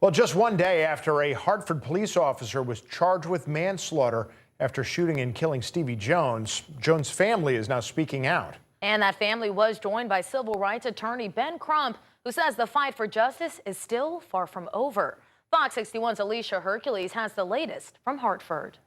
Well, just one day after a Hartford police officer was charged with manslaughter after shooting and killing Stevie Jones, Jones' family is now speaking out. And that family was joined by civil rights attorney Ben Crump, who says the fight for justice is still far from over. Fox 61's Alicia Hercules has the latest from Hartford.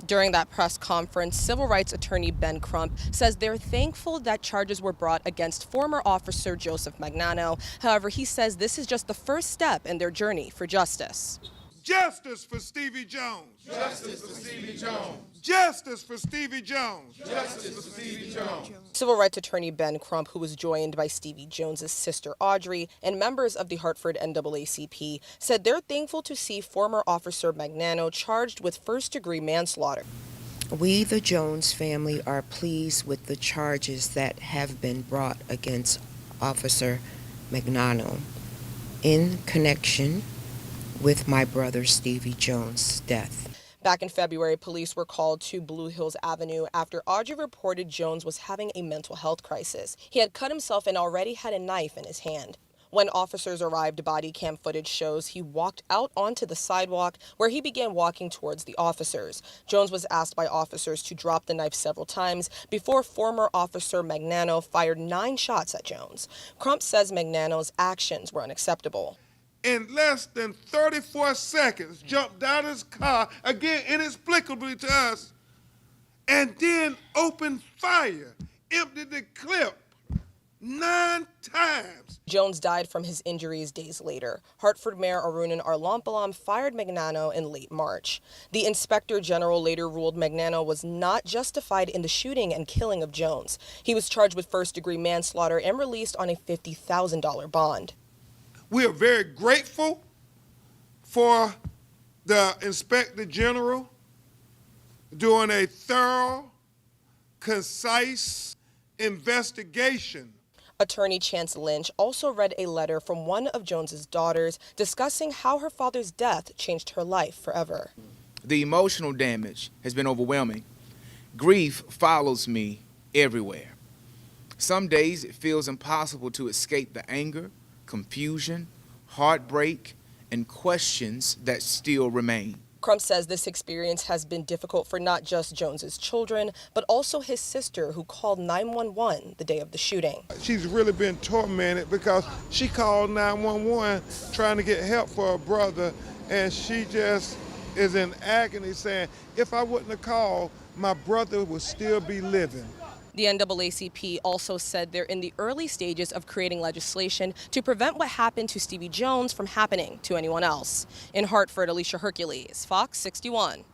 During that press conference, civil rights attorney Ben Crump says they're thankful that charges were brought against former officer Joseph Magnano. However, he says this is just the first step in their journey for justice. Justice for Stevie Jones. Justice for Stevie Jones. Justice for Stevie Jones. Justice for Stevie Jones. Civil rights attorney Ben Crump, who was joined by Stevie Jones' sister Audrey and members of the Hartford NAACP, said they're thankful to see former officer Magnano charged with first-degree manslaughter. We, the Jones family, are pleased with the charges that have been brought against Officer Magnano in connection with my brother Stevie Jones' death. Back in February, police were called to Blue Hills Avenue after Audrey reported Jones was having a mental health crisis. He had cut himself and already had a knife in his hand. When officers arrived, body cam footage shows he walked out onto the sidewalk where he began walking towards the officers. Jones was asked by officers to drop the knife several times before former officer Magnano fired 9 shots at Jones. Crump says Magnano's actions were unacceptable. In less than 34 seconds, jumped out of his car, again inexplicably to us, and then opened fire, emptied the clip 9 times. Jones died from his injuries days later. Hartford Mayor Arunan Arlampalam fired Magnano in late March. The Inspector General later ruled Magnano was not justified in the shooting and killing of Jones. He was charged with first-degree manslaughter and released on a $50,000 bond. We are very grateful for the Inspector General doing a thorough, concise investigation. Attorney Chance Lynch also read a letter from one of Jones's daughters discussing how her father's death changed her life forever. The emotional damage has been overwhelming. Grief follows me everywhere. Some days it feels impossible to escape the anger, confusion, heartbreak, and questions that still remain. Crump says this experience has been difficult for not just Jones's children, but also his sister, who called 911 the day of the shooting. She's really been tormented because she called 911 trying to get help for her brother, and she just is in agony saying, if I wouldn't have called, my brother would still be living. The NAACP also said they're in the early stages of creating legislation to prevent what happened to Stevie Jones from happening to anyone else. In Hartford, Alicia Hercules, Fox 61.